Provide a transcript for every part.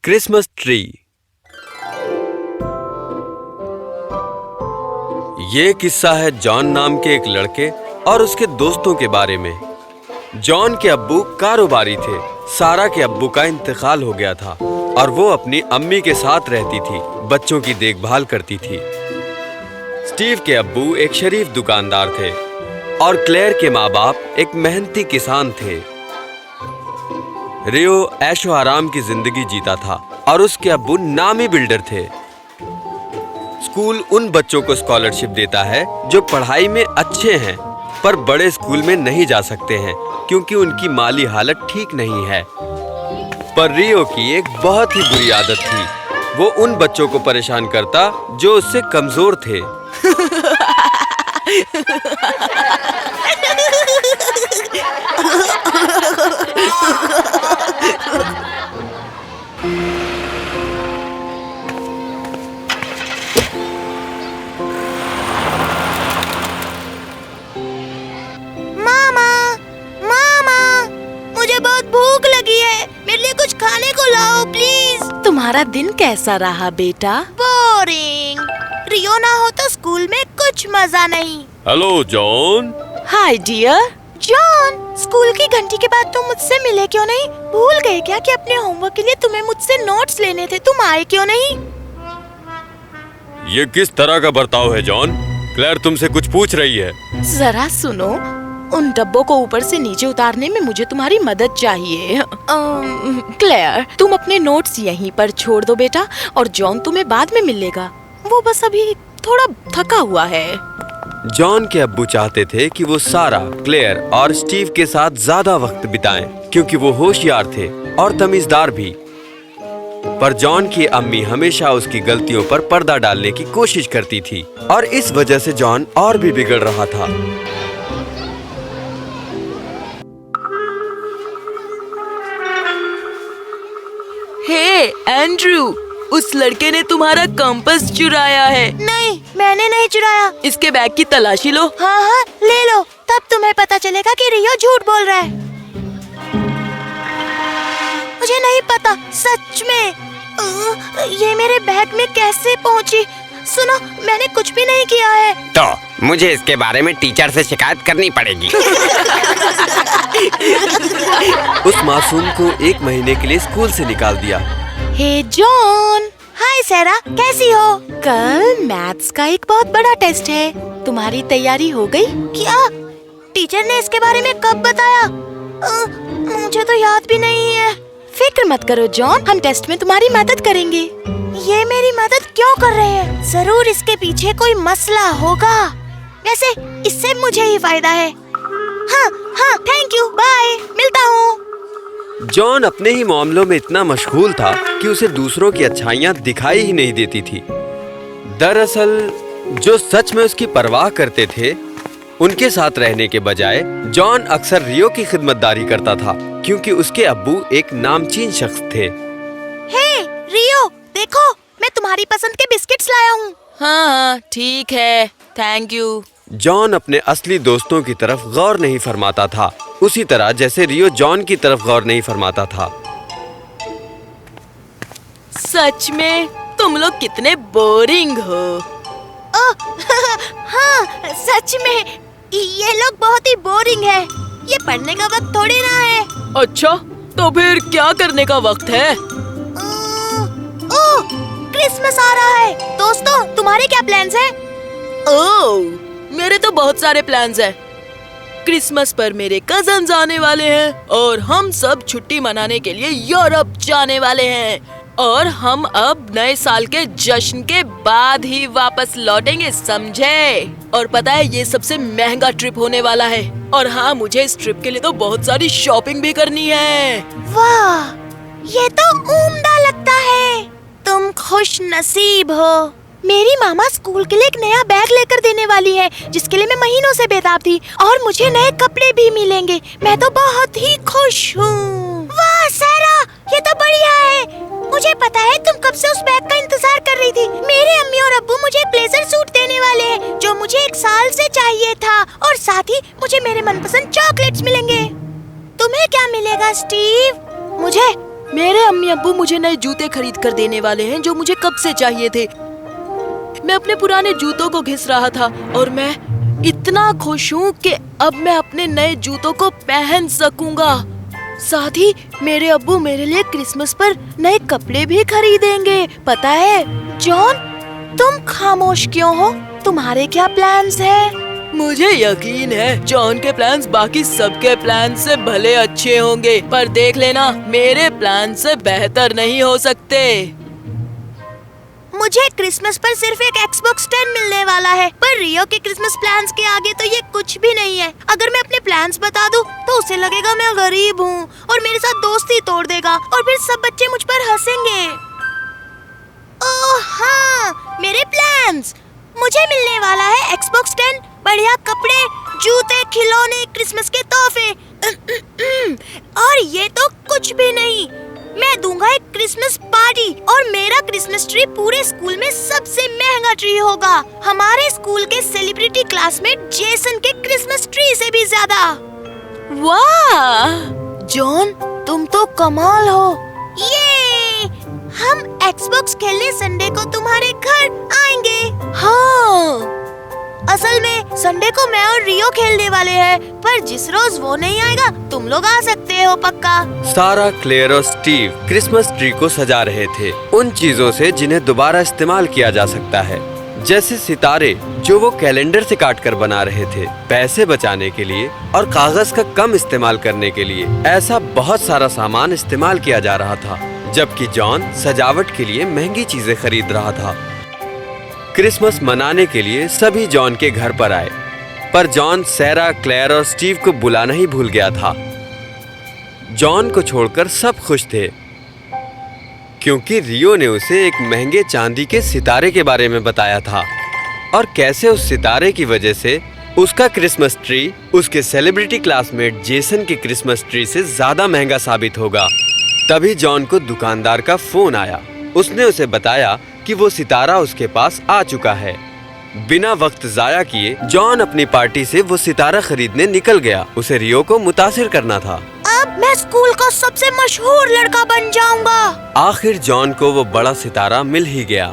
Christmas tree. ये किस्सा है जॉन नाम के एक लड़के और उसके दोस्तों के बारे में। जॉन के अब्बू कारोबारी थे। सारा के अब्बू का इंतकाल हो गया था और वो अपनी अम्मी के साथ रहती थी, बच्चों की देखभाल करती थी। स्टीव के अब्बू एक शरीफ दुकानदार थे और क्लेयर के माँ बाप एक मेहनती किसान थे। रियो ऐशो आराम की जिंदगी जीता था और उसके अब्बू नामी बिल्डर थे। स्कूल उन बच्चों को स्कॉलरशिप देता है जो पढ़ाई में अच्छे हैं पर बड़े स्कूल में नहीं जा सकते हैं क्योंकि उनकी माली हालत ठीक नहीं है। पर रियो की एक बहुत ही बुरी आदत थी। वो उन बच्चों को परेशान करता जो उससे कमजोर थे। बहुत भूख लगी है, मेरे लिए कुछ खाने को लाओ प्लीज। तुम्हारा दिन कैसा रहा बेटा? बोरिंग। रियो ना हो तो स्कूल में कुछ मजा नहीं। Hello John. Hi dear. John, school की घंटी के बाद तुम मुझसे मिले क्यों नहीं? भूल गए क्या कि अपने होमवर्क के लिए तुम्हें मुझसे नोट्स लेने थे? तुम आए क्यों नहीं? ये किस तरह का बर्ताव है जॉन? क्लेयर तुमसे कुछ पूछ रही है। जरा सुनो, उन डब्बों को ऊपर से नीचे उतारने में मुझे तुम्हारी मदद चाहिए। क्लेयर, तुम अपने नोट्स यहीं पर छोड़ दो बेटा और जॉन तुम्हें बाद में मिलेगा। वो बस अभी थोड़ा थका हुआ है। जॉन के अब्बू चाहते थे कि वो सारा, क्लेयर और स्टीव के साथ ज्यादा वक्त बिताएं क्योंकि वो होशियार थे और तमीजदार भी। पर जॉन की अम्मी हमेशा उसकी गलतियों पर पर्दा डालने की कोशिश करती थी और इस वजह से जॉन और भी बिगड़ रहा था। हे एंड्रू, उस लड़के ने तुम्हारा कंपास चुराया है। नहीं, मैंने नहीं चुराया। इसके बैग की तलाशी लो। हाँ हाँ, ले लो, तब तुम्हें पता चलेगा कि रियो झूठ बोल रहा है। मुझे नहीं पता, सच में। ये मेरे बैग में कैसे पहुँची? सुनो, मैंने कुछ भी नहीं किया है। तो मुझे इसके बारे में टीचर से शिकायत करनी पड़ेगी। उस मासूम को 1 महीने के लिए स्कूल से निकाल दिया। हे जॉन। हाय सारा, कैसी हो? कल मैथ्स का एक बहुत बड़ा टेस्ट है, तुम्हारी तैयारी हो गई? क्या? टीचर ने इसके बारे में कब बताया? मुझे तो याद भी नहीं है। फिक्र मत करो जॉन, हम टेस्ट में तुम्हारी मदद करेंगे। ये मेरी मदद क्यों कर रहे हैं? जरूर इसके पीछे कोई मसला होगा। वैसे इससे मुझे ही फायदा है। हाँ, थैंक यू, बाय, मिलता हूँ। जॉन अपने ही मामलों में इतना मशगूल था कि उसे दूसरों की अच्छाइयाँ दिखाई ही नहीं देती थी। दरअसल जो सच में उसकी परवाह करते थे, उनके साथ रहने के बजाय जॉन अक्सर रियो की खिदमतदारी करता था क्योंकि उसके अब्बू एक नामचीन शख्स थे। हे रियो, देखो, मैं तुम्हारी पसंद के बिस्किट्स लाया हूँ। हाँ, ठीक है, थैंक यू। जॉन अपने असली दोस्तों की तरफ गौर नहीं फरमाता था, उसी तरह जैसे रियो जॉन की तरफ गौर नहीं फरमाता था। सच में तुम लोग कितने बोरिंग हो। हाँ, सच में ये लोग बहुत ही बोरिंग है। ये पढ़ने का वक्त थोड़ी ना है। अच्छा, तो फिर क्या करने का वक्त है? ओह, क्रिसमस आ रहा है। दोस्तों, तुम्हारे क्या प्लान्स हैं? ओह, मेरे तो बहुत सारे प्लान्स हैं। क्रिसमस पर मेरे कजन्स आने वाले हैं और हम सब छुट्टी मनाने के लिए यूरोप जाने वाले हैं और हम अब नए साल के जश्न के बाद ही वापस लौटेंगे, समझे? और पता है, ये सबसे महंगा ट्रिप होने वाला है। और हाँ, मुझे इस ट्रिप के लिए तो बहुत सारी शॉपिंग भी करनी है। वाह, ये तो उम्दा लगता है। तुम खुश नसीब हो। मेरी मामा स्कूल के लिए एक नया बैग लेकर देने वाली है जिसके लिए मैं महीनों से बेताब थी और मुझे नए कपड़े भी मिलेंगे। मैं तो बहुत ही खुश हूँ। वाह सारा, ये तो बढ़िया है। मुझे पता है तुम कब से उस बैग का इंतजार कर रही थी। मेरे अम्मी और अब्बू मुझे ब्लेजर सूट देने वाले हैं जो मुझे 1 साल से चाहिए था और साथ ही मुझे मेरे मनपसंद चॉकलेट्स मिलेंगे। तुम्हें क्या मिलेगा स्टीव? मुझे मेरे अम्मी अब्बू मुझे नए जूते खरीद कर देने वाले हैं जो मुझे कब से चाहिए थे। मैं अपने पुराने जूतों को घिस रहा था और मैं इतना खुश हूँ कि अब मैं अपने नए जूतों को पहन सकूंगा। साथ ही मेरे अब्बू मेरे लिए क्रिसमस पर नए कपड़े भी खरीदेंगे। पता है जॉन, तुम खामोश क्यों हो? तुम्हारे क्या प्लान्स हैं? मुझे यकीन है जॉन के प्लान्स बाकी सबके प्लान से भले अच्छे होंगे, पर देख लेना मेरे प्लान से बेहतर नहीं हो सकते। मुझे क्रिसमस पर सिर्फ एक Xbox 10 मिलने वाला है, पर रियो के क्रिसमस प्लान्स के आगे तो ये कुछ भी नहीं है। अगर मैं अपने प्लान्स बता दूं, तो उसे लगेगा मैं गरीब हूँ और मेरे साथ दोस्ती तोड़ देगा और फिर सब बच्चे मुझ पर हंसेंगे। ओह हाँ, मेरे प्लान्स। मुझे मिलने वाला है Xbox 10, बढ़िया कपड़े, जूते, खिलौने, क्रिसमस के तोहफे। और ये तो कुछ भी नहीं, मैं दूंगा एक क्रिसमस पार्टी और मेरा क्रिसमस ट्री पूरे स्कूल में सबसे महंगा ट्री होगा। हमारे स्कूल के सेलिब्रिटी क्लासमेट जेसन के क्रिसमस ट्री से भी ज्यादा। वाह जॉन, तुम तो कमाल हो। ये हम Xbox खेलने संडे को तुम्हारे घर आएंगे। हाँ, असल में संडे को मैं और रियो खेलने वाले हैं, पर जिस रोज वो नहीं आएगा तुम लोग आ सकते हो पक्का। सारा, क्लेयर और स्टीव क्रिसमस ट्री को सजा रहे थे उन चीजों से जिन्हें दोबारा इस्तेमाल किया जा सकता है, जैसे सितारे जो वो कैलेंडर से काट कर बना रहे थे, पैसे बचाने के लिए और कागज का कम इस्तेमाल करने के लिए। ऐसा बहुत सारा सामान इस्तेमाल किया जा रहा था, जबकि जॉन सजावट के लिए महंगी चीजें खरीद रहा था। क्रिसमस मनाने के लिए सभी जॉन के घर पर आए, पर जॉन सैरा, क्लेयर और स्टीव को बुलाना ही भूल गया था। जॉन को छोड़कर सब खुश थे, क्योंकि रियो ने उसे एक महंगे चांदी के सितारे के बारे में बताया था और कैसे उस सितारे की वजह से उसका क्रिसमस ट्री उसके सेलिब्रिटी क्लासमेट जेसन के क्रिसमस ट्री से ज्यादा महंगा साबित होगा। तभी जॉन को दुकानदार का फोन आया। उसने उसे बताया कि वो सितारा उसके पास आ चुका है। बिना वक्त जाया किए जॉन अपनी पार्टी से वो सितारा खरीदने निकल गया। उसे रियो को मुतासिर करना था। अब मैं स्कूल का सबसे मशहूर लड़का बन जाऊंगा। आखिर जॉन को वो बड़ा सितारा मिल ही गया।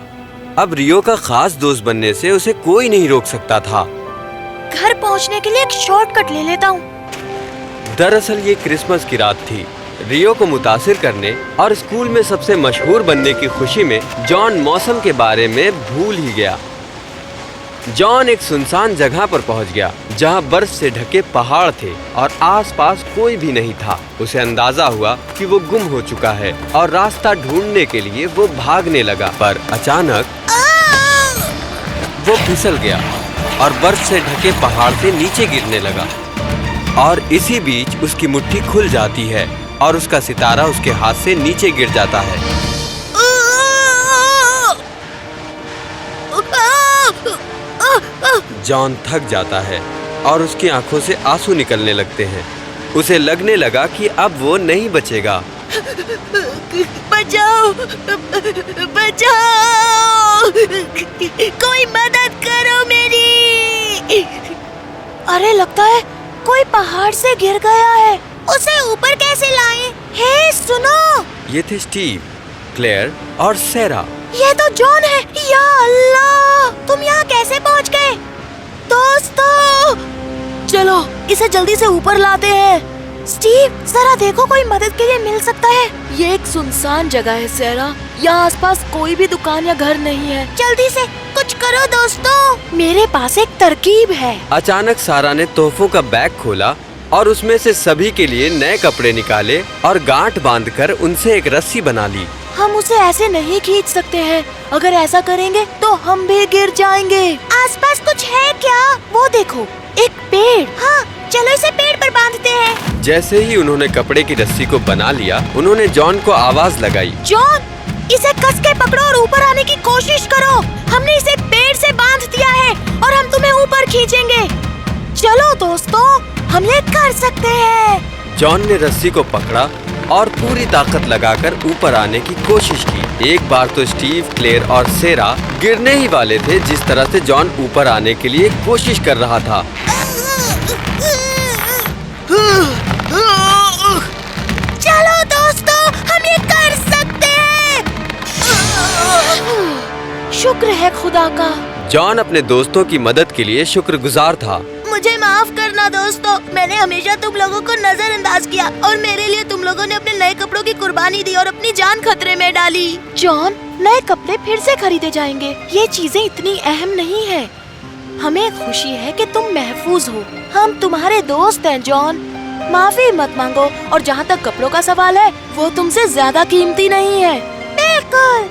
अब रियो का खास दोस्त बनने से उसे कोई नहीं रोक सकता था। घर पहुंचने के लिए एक शॉर्टकट ले लेता हूँ। दरअसल ये क्रिसमस की रात थी। रियो को मुतासिर करने और स्कूल में सबसे मशहूर बनने की खुशी में जॉन मौसम के बारे में भूल ही गया। जॉन एक सुनसान जगह पर पहुंच गया जहां बर्फ से ढके पहाड़ थे और आसपास कोई भी नहीं था। उसे अंदाजा हुआ कि वो गुम हो चुका है और रास्ता ढूंढने के लिए वो भागने लगा, पर अचानक वो फिसल गया और बर्फ से ढके पहाड़ से नीचे गिरने लगा। और इसी बीच उसकी मुट्ठी खुल जाती है और उसका सितारा उसके हाथ से नीचे गिर जाता है। जॉन थक जाता है और उसकी आंखों से आंसू निकलने लगते हैं। उसे लगने लगा कि अब वो नहीं बचेगा। बचाओ, बचाओ, कोई मदद करो मेरी। अरे लगता है कोई पहाड़ से गिर गया है। उसे ऊपर कैसे लाएं? हे सुनो! ये थे स्टीव, क्लेयर और सैरा। ये तो जॉन है। या अल्लाह, तुम यहाँ कैसे पहुँच गए? दोस्तों, चलो इसे जल्दी से ऊपर लाते हैं। स्टीव, जरा देखो कोई मदद के लिए मिल सकता है। ये एक सुनसान जगह है सैरा, यहाँ आसपास कोई भी दुकान या घर नहीं है। जल्दी से कुछ करो दोस्तों, मेरे पास एक तरकीब है। अचानक सारा ने तोहफों का बैग खोला और उसमें से सभी के लिए नए कपड़े निकाले और गांठ बांधकर उनसे एक रस्सी बना ली। हम उसे ऐसे नहीं खींच सकते हैं। अगर ऐसा करेंगे तो हम भी गिर जाएंगे। आसपास कुछ है क्या? वो देखो, एक पेड़। हाँ, चलो इसे पेड़ पर बांधते हैं। जैसे ही उन्होंने कपड़े की रस्सी को बना लिया, उन्होंने जॉन को आवाज लगाई। जॉन, इसे कस के पकड़ो और ऊपर आने की कोशिश करो। हमने इसे पेड़ से बांध दिया है और हम तुम्हें ऊपर खींचेंगे। चलो दोस्तों, हम ये कर सकते हैं। जॉन ने रस्सी को पकड़ा और पूरी ताकत लगाकर ऊपर आने की कोशिश की। एक बार तो स्टीव, क्लेयर और सैरा गिरने ही वाले थे जिस तरह से जॉन ऊपर आने के लिए कोशिश कर रहा था। चलो दोस्तों, हम ये खुदा का। जॉन अपने दोस्तों की मदद के लिए शुक्रगुजार था। मुझे माफ करना दोस्तों, मैंने हमेशा तुम लोगों को नजरअंदाज किया और मेरे लिए तुम लोगों ने अपने नए कपड़ों की कुर्बानी दी और अपनी जान खतरे में डाली। जॉन, नए कपड़े फिर से खरीदे जाएंगे, ये चीजें इतनी अहम नहीं है। हमें खुशी है कि तुम महफूज हो। हम तुम्हारे दोस्त हैं जॉन, माफी मत मांगो। और जहाँ तक कपड़ों का सवाल है, वो तुमसे ज्यादा कीमती नहीं है। बिल्कुल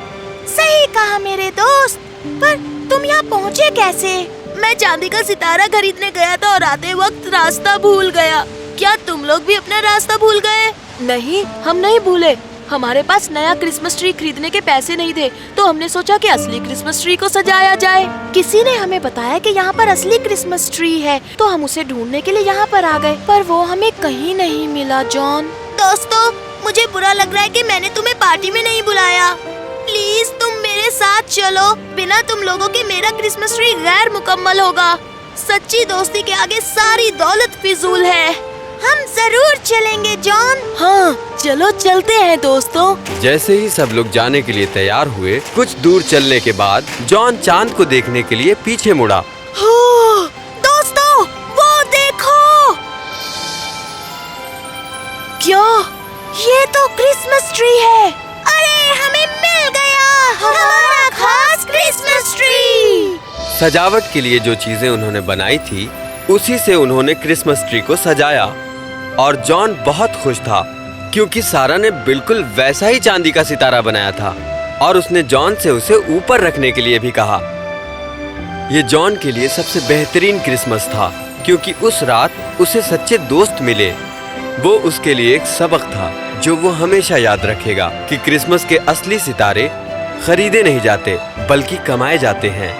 सही कहा मेरे दोस्त, पर तुम यहाँ पहुँचे कैसे? मैं चांदी का सितारा खरीदने गया था और आते वक्त रास्ता भूल गया। क्या तुम लोग भी अपना रास्ता भूल गए? नहीं, हम नहीं भूले। हमारे पास नया क्रिसमस ट्री खरीदने के पैसे नहीं थे, तो हमने सोचा कि असली क्रिसमस ट्री को सजाया जाए। किसी ने हमें बताया कि यहाँ पर असली क्रिसमस ट्री है, तो हम उसे ढूंढने के लिए यहाँ पर आ गए, पर वो हमें कहीं नहीं मिला। जॉन दोस्तों, मुझे बुरा लग रहा है कि मैंने तुम्हें पार्टी में नहीं बुलाया। प्लीज तुम मेरे साथ चलो, बिना तुम लोगों के मेरा क्रिसमस ट्री गैर मुकम्मल होगा। सच्ची दोस्ती के आगे सारी दौलत फिजूल है। हम जरूर चलेंगे जॉन। हाँ, चलो चलते हैं दोस्तों। जैसे ही सब लोग जाने के लिए तैयार हुए, कुछ दूर चलने के बाद जॉन चांद को देखने के लिए पीछे मुड़ा। दोस्तों, वो देखो। क्या? ये तो क्रिसमस ट्री है। अरे, हमें मिल गया हमारा खास क्रिसमस ट्री। सजावट के लिए जो चीजें उन्होंने बनाई थी, उसी से उन्होंने क्रिसमस ट्री को सजाया। और जॉन बहुत खुश था, क्योंकि सारा ने बिल्कुल वैसा ही चांदी का सितारा बनाया था और उसने जॉन से उसे ऊपर रखने के लिए भी कहा। ये जॉन के लिए सबसे बेहतरीन क्रिसमस था, क्योंकि उस रात उसे सच्चे दोस्त मिले। वो उसके लिए एक सबक था जो वो हमेशा याद रखेगा कि क्रिसमस के असली सितारे खरीदे नहीं जाते, बल्कि कमाए जाते हैं।